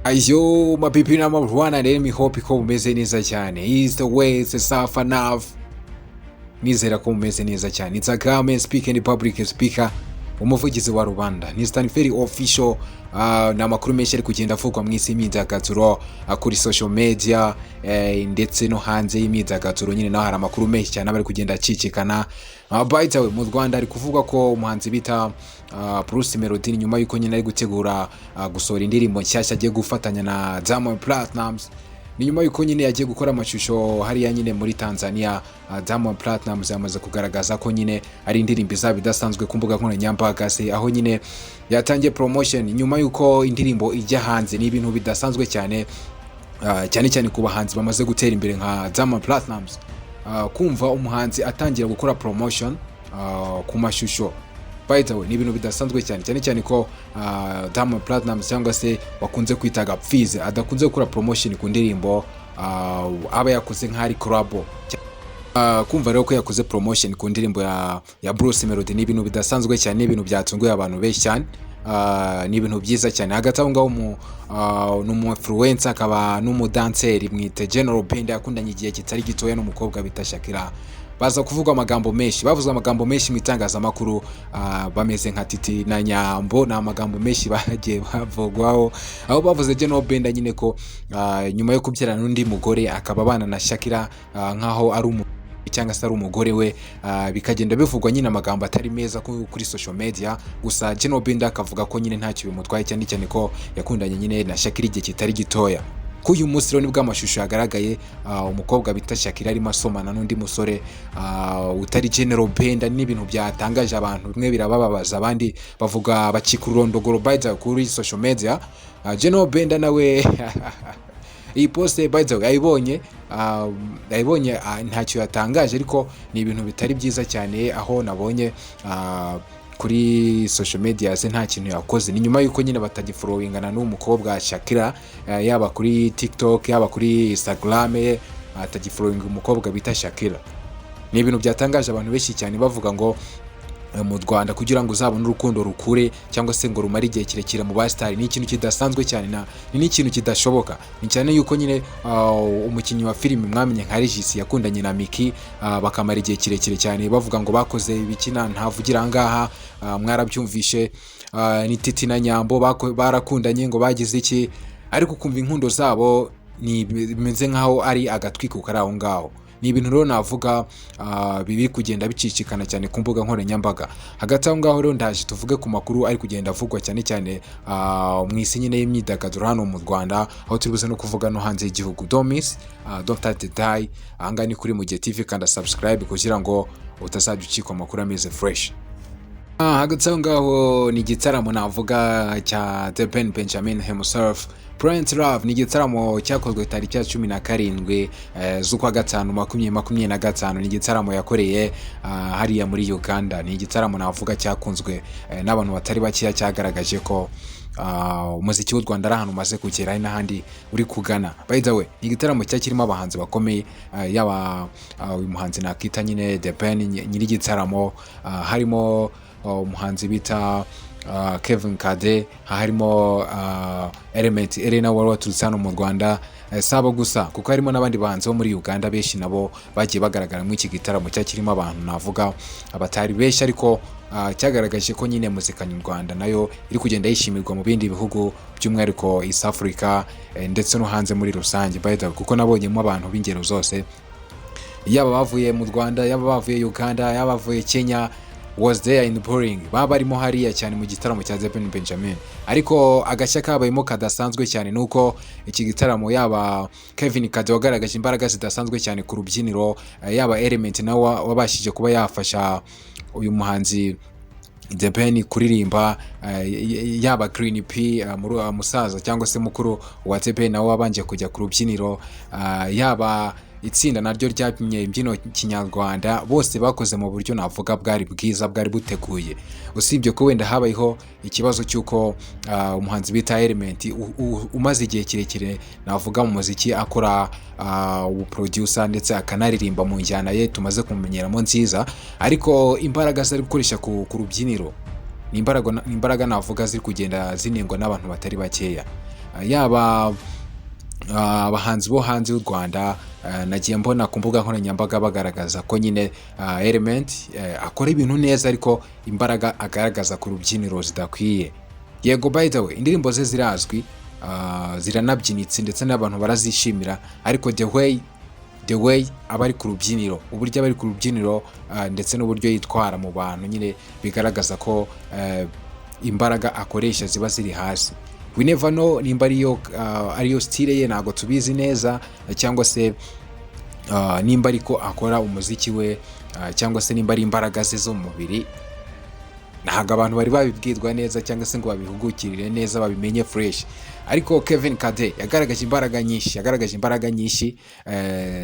Ayo mapipi na mabwana rero imihope ko bumeze neza cyane. Is the way it's safa enough. Nizera ko bumeze neza cyane. It's Kagame speaking, the public speaker. Umuvugizi wa rubanda ni Stanford official. Na makuru menshi ari kugenda avugwa mu isi y'imyidagaduro kuri social media ndetse no hanze y'imyidagaduro nyine naho hari amakuru menshi cyane abari kugenda acicikana. By the way, mu Rwanda ari kuvuga ko umuhanzi bita Bruce Melody nyuma yuko nyine ari gutegura gusohora indirimbo nshyashya agiye gufatanya na Diamond Platnumz. Ni nyuma yuko nyine yagiye gukora amashusho hariya nyine muri Tanzania. Diamond Platnumz yamaze kugaragaza ko nyine ari indirimbo izaba idasanzwe ku mbuga nkoranyambaga se, aho nyine yatangiye promotion nyuma yuko indirimbo ijya hanze. Ni ibintu bidasanzwe cyane cyane ku bahanzi bamaze gutera imbere nka Diamond Platnumz. Kumva umuhanzi atangira gukora promotion ku mashusho, by the way, ni ibintu bidasanzwe cyane ko Diamond Platnumz cyangwa se wakunze kwita gapfize adakunze gukora promotion ku ndirimbo aba yakoze nk'ari collab. Kumva rero ko yakoze promotion ku ndirimbo ya Bruce Melody ni ibintu bidasanzwe cyane, ni ibintu byatunguye abantu benshi cyane. Ni ibintu byiza cyane. Hagati aho ngaho n'umu influencer akaba n'umudanseri mwite General Benda yakundanye igihe kitari gitoya n'umukobwa bita Shakira. Baza kuvuga amagambo menshi, bavuze amagambo menshi mu itangazamakuru bameze nka Titi na Nyambo. Na amagambo menshi bagiye bavugwaho, aho bavuze General Benda nyine ko nyuma yo kubyarana n'undi mugore akaba abana na Shakira nkaho ari cyangwa se ari umugore we, bikagenda bivugwa nyine amagambo atari meza kuri social media. Gusa General Benda akavuga ko nyine ntacyo bimutwaye cyane ko yakundanye nyine na Shakira igihe kitari gitoya. Kuyu munsi rero nibwo amashusho yagaragaye umukobwa bita Shakira arimo asomana n'undi musore utari General Benda. Ni ibintu byatangaje abantu, bimwe birababaza abandi bavuga bakikurondogoro bayita kuri social media. General Benda nawe iyi poste by the way ayibonye ntacyo yatangaje, ariko ni ibintu bitari byiza cyane aho nabonye kuri social media se nta kintu yakoze. Ni nyuma yuko nyine batagifollowingana n'umukobwa Shakira, yaba kuri TikTok yaba kuri Instagram atagifollowinga umukobwa bita Shakira. Ni ibintu byatangaje abantu benshi cyane bavuga ngo mu Rwanda kugira ngo uzabone urukundo rukure cyangwa se ngo rumare igihe kirekire mu basitari ni ikintu kidasanzwe cyane, ni ikintu kidashoboka. Ni cyane yuko nyine umukinnyi wa filime mwamenye nka Regis yakundanye na Miki bakamara igihe kirekire cyane, bavuga ngo bakoze ibikina ntavugira ngaha. Mwarabyumvishe ni Titi na Nyambo barakundanye ngo bagize iki, ariko kumva inkundo zabo ni bimeze nkaho ari agatwiko kari aho ngaho. Ni ibintu rero navuga biri kugenda bicicikana cyane ku mbuga nkoranyambaga. Hagati aho ngaho rero ndaje tuvuge ku makuru ari kugenda avugwa cyane mu isi nyine y'imyidagaduro hano mu Rwanda, aho turi buze no kuvuga no hanze y'igihugu. Don't miss, don't touch the die. Ahanga ni kuri Mugihe TV kandi subscribe kugira ngo utazajya ucikwa amakuru ameze fresh. Hagati aho ngaho ni igitaramo navuga cya The Benjamin himself Prince Love. Ni igitaramo cyakozwe tariki ya 17 z'ukwa gatanu 2025. Ni igitaramo yakoreye hariya muri Uganda. Ni igitaramo navuga cyakunzwe n'abantu batari bakiya, cyagaragaje ko umuziki w'u Rwanda ari ahantu maze kugera ari n'ahandi uri kugana. By the way, ni igitaramo cyakirimo abahanzi bakomeye, yaba uyu muhanzi nakita nyine The Ben nyiri igitaramo, harimo umuhanzi bita Kevin Kade, harimo Element Elena wari waturutse hano mu Rwanda, asaba gusa kuko harimo n'abandi bahanzi bo muri Uganda benshi nabo bagiye bagaragara mu iki gitaramo cyakirimo abantu navuga abatari benshi, ariko cyagaragaje ko nyine muzika mu Rwanda nayo iri kugenda yishimirwa mu bindi bihugu by'umwihariko East Africa ndetse no hanze muri rusange. By the way, kuko nabonyemo abantu b'ingero zose, yaba bavuye mu Rwanda yaba bavuye Uganda yaba bavuye Kenya was there in pouring, barimo hariya cyane mu gitaramo cya Benjamin. Ariko agashya kabayemo kadasanzwe cyane nuko iki gitaramo yaba Kevin Kade wagaragaje imbaraga zidasanzwe cyane ku rubyiniro, yaba Element nawe wabashije kuba yafasha uyu muhanzi The Ben kuririmba, yaba Green P musaza cyangwa se mukuru wa The Ben nawe wabanje kujya ku rubyiniro, yaba itsinda naryo ryapimye imbyino kinyarwanda. Bose bakoze mu buryo navuga bwari bwiza, bwari buteguye. Usibye ko wenda habayeho ikibazo cyuko umuhanzi bita Element umaze igihe kirekire navuga mu muziki akora producer ndetse akanaririmba mu njyana ye tumaze kumenyeramo nziza, ariko imbaraga zari gukoresha ku rubyiniro ni imbaraga navuga ziri kugenda zinengwa n'abantu batari bakeya. yaba abahanzi bo hanze y'u Rwanda. Nagiye mbona ku mbuga nkoranyambaga bagaragaza ko nyine Element akora ibintu neza ariko imbaraga agaragaza ku rubyiniro zidakwiye. Yego, by the way, indirimbo ze zirazwi, ziranabyinitse ndetse n'abantu barazishimira, ariko the way aba ari ku rubyiniro, uburyo aba ari ku rubyiniro ndetse n'uburyo yitwara mu bantu nyine bigaragaza ko imbaraga akoresha ziba ziri hasi. We never know nimba ariyo style ye, ntago tubizi neza, cyangwa se nimba ariko akora umuziki we, cyangwa se nimba ari imbaraga ze zo mu mubiri. Ntago abantu bari babibwirwa neza cyangwa se ngo babihugukirire neza babimenye fresh. Ariko Kevin Kade yagaragaje imbaraga nyinshi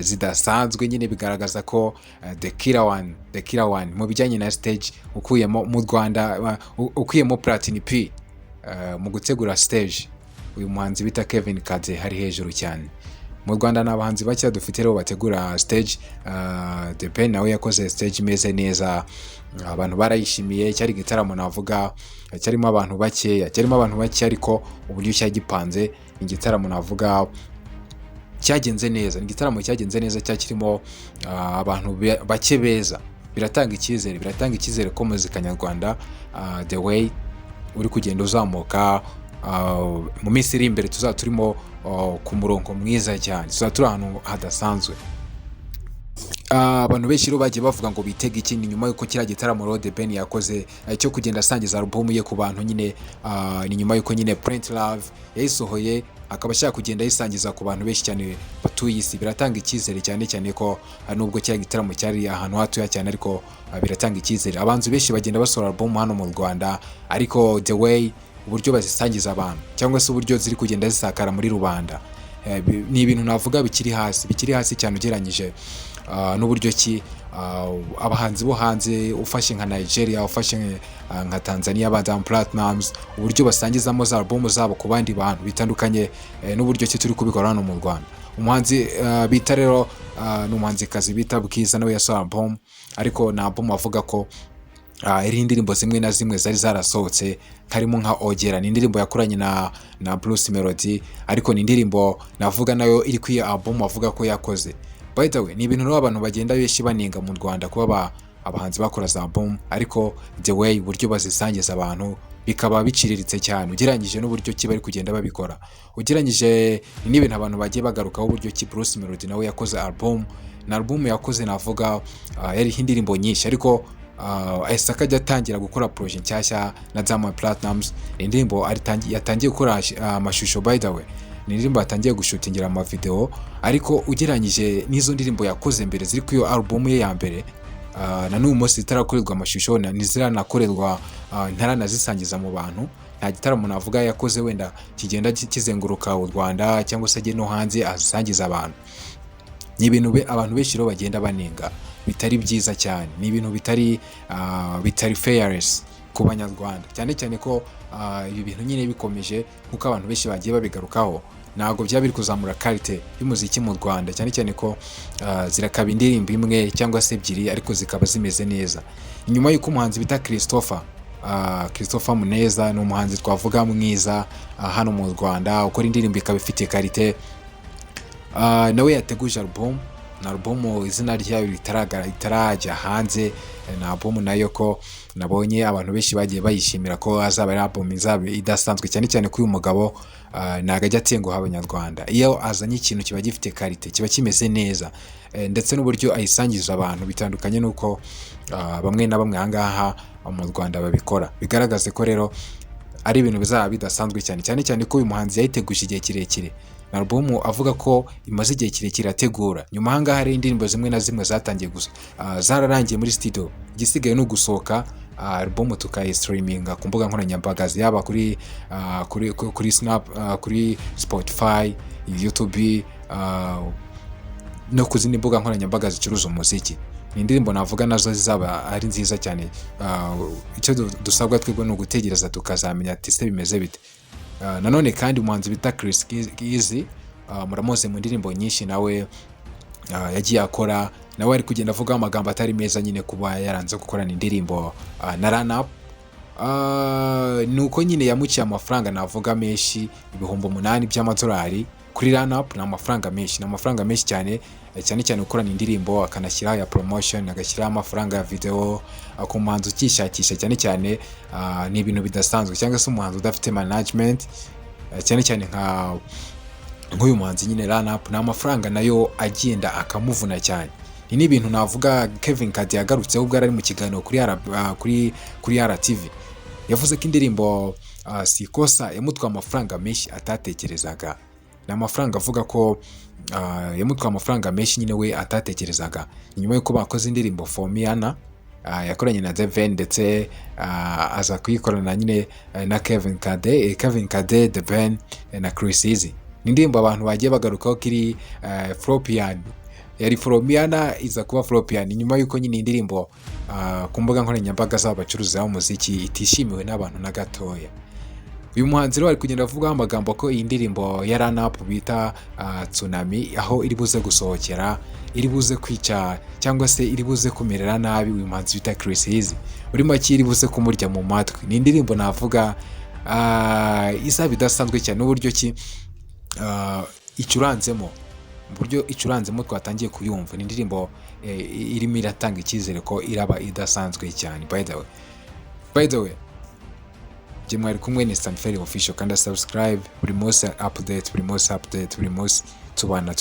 zidasanzwe, nyine bigaragaza ko the killer one mu bijyanye na stage, ukuyemo mu Rwanda, ukuyemo Platini P mu gutegura stage. Uyu muhanzi bita Kevin Kade hari hejuru cyane. Mu Rwanda n'abahanzi bake dufite rero bategura stage. The Benda nawe yakoze stage imeze neza, abantu barayishimiye. Cyari igitaramo navuga cyarimo abantu bake, ariko uburyo cyagipanze, igitaramo navuga cyagenze neza. Igitaramo cyagenze neza, cyakirimo abantu bake beza. Biratanga icyizere ko muzika nyarwanda the way uri kugenda uzamuka, mu minsi iri imbere tuzaba turimo ku murongo mwiza cyane, tuzaba turi ahantu hadasanzwe. Abantu benshi rero bagiye bavuga ngo bitega ikindi nyuma yuko kiriya gitaramo Rode Ben yakoze cyo kugenda asangiza album ye ku bantu nyine. Ni nyuma yuko nyine Print Love yayisohoye, akaba ashaka kugenda ayisangiza ku bantu benshi cyane batuye isi. Biratanga icyizere cyane ko nubwo kiriya gitaramo cyari ahantu hatoya cyane, ariko biratanga icyizere. Abanzi benshi bagenda basohora album hano mu Rwanda, ariko the way uburyo bazisangiza abantu cyangwa se uburyo ziri kugenda zisakara muri rubanda, ni ibintu navuga bikiri hasi cyane ugereranyije n'uburyo ki abahanzi bo hanze, ufashe nka Nigeria, ufashe nka Tanzania, Badam Platinums, uburyo basangizamo za album zabo ku bandi bantu bitandukanye n'uburyo ki turi kubikora hano mu Rwanda. Umuhanzi bita rero n'umuhanzikazi bita Bwiza nawe yasohoye album, ariko na album avuga ko iri indirimbo zimwe na zimwe zari zarasohotse, harimo nka Ogera. Ni indirimbo yakoranye na Bruce Melody, ariko ni indirimbo navuga nayo iri kuri album avuga ko yakoze. By the way, ni ibintu rero abantu bagenda benshi baninga mu Rwanda kuba abahanzi bakora za album, ariko the way uburyo bazisangiza abantu bikaba biciriritse cyane ugereranyije n'uburyo ki bari kugenda babikora. Ugereranyije n'ibintu abantu bagiye bagarukaho, uburyo ki Bruce Melody nawe yakoze album, na album yakoze navuga yari indirimbo nyinshi, ariko ahise akajya atangira gukora projet nshyashya na Diamond Platnumz. Indirimbo yatangiye gukora amashusho, by the way ni indirimbo yatangiye gushutingira ama video, ariko ugereranyije n'izo ndirimbo yakoze mbere ziri ku iyo album ye ya mbere, na n'uyu munsi zitarakorerwa amashusho, ntiziranakorerwa, ntaranazisangiza mu bantu. Nta gitaramo navuga yakoze wenda kigenda kizenguruka u Rwanda cyangwa se no hanze azisangiza abantu. Ni ibintu abantu benshi rero bagenda banenga bitari byiza cyane, ni ibintu bitari fairness ku banyarwanda, cyane ko ibi bintu nyine bikomeje nkuko abantu benshi bagiye babigarukaho, ntabwo byaba biri kuzamura quality y'umuziki mu Rwanda, cyane ko zirakaba indirimbo imwe cyangwa se ebyiri, ariko zikaba zimeze neza. Inyuma y'uko umuhanzi bita Christopher Muneza, ni umuhanzi twavuga mwiza hano mu Rwanda, ukora indirimbo ikaba ifite quality, nawe yateguje album, na album izina ryayo ritarajya hanze. Na album nayo ko nabonye abantu benshi bagiye bayishimira ko azaba ari album izaba idasanzwe, cyane ko uyu mugabo ntago ajya atenguha abanyarwanda. Iyo azanye ikintu kiba gifite quality, kiba kimeze neza, ndetse n'uburyo ayisangiza abantu bitandukanye nuko bamwe na bamwe ahangaha mu Rwanda babikora. Bigaragaze ko rero ari ibintu bizaba bidasanzwe cyane ko uyu muhanzi yayiteguje igihe kirekire. Na album avuga ko imaze igihe kirekire ategura. Nyuma ahangaha hari indirimbo zimwe na zimwe zatangiye zararangiye muri studio, igisigaye no gusohoka album tukayistreaminga ku mbuga nkoranyambaga, yaba kuri Snap, kuri Spotify, YouTube, no ku zindi mbuga nkoranyambaga zicuruza umuziki. Ni indirimbo navuga nazo zizaba ari nziza cyane. Icyo dusabwa twebwe no gutegereza tukazamenya ati se bimeze bite. Nanone kandi umuhanzi bita Chris Kizi, muramuzi mu ndirimbo nyinshi nawe yagiye akora, nawe ari kugenda avuga amagambo atari meza nyine kuba yaranze gukorana indirimbo na Run Up. ni uko nyine yamuciye amafaranga navuga menshi, ibihumbi 8 by'amadolari kuri run up. Ni amafaranga menshi cyane, cyane cyane gukorana indirimbo akanashyiraho ya promotion, agashyiraho amafaranga ya video ku muhanzi ukishakisha cyane cyane. Ni ibintu bidasanzwe, cyangwa se umuhanzi udafite management, cyane cyane nk'uyu muhanzi nyine run up, ni amafaranga nayo agenda akamuvuna cyane. Ni n'ibintu navuga Kevin Kade yagarutseho ubwo ari mu kiganiro kuri RTV. Yavuze ko indirimbo Sikosa yamutwaye amafaranga menshi atatekerezaga. Ni amafaranga avuga ko yamutwaye amafaranga menshi nyine we atatekerezaga. Nyuma y'uko bakoze indirimbo Fomiana yakoranye na The ndetse aza kuyikorana nyine na Kevin Kade, The Ben na Chris Easy. Ni indirimbo abantu bagiye bagarukaho kiri Flopian, yari Fomiana iza kuba Flopian, nyuma y'uko nyine indirimbo ku mbuga nkoranyambaga z'abacuruzi b'umuziki itishimiwe n'abantu na gatoya. Uyu muhanzi rero ari kugenda avugaho amagambo ko iyi ndirimbo ya run up bita Tsunami, aho iri buze gusohokera, iri buze kwica cyangwa se iri buze kumerera nabi uyu muhanzi bita Chris Easy, muri make iri buze kumurya mu matwi. Ni indirimbo navuga izaba idasanzwe cyane n'uburyo ki icuranzemo, twatangiye kuyumva. Ni indirimbo irimo iratanga icyizere ko iraba idasanzwe cyane. By the way, jye mwari kumwe ni Stanford Official, kandi subscribe buri munsi update, buri munsi tubana.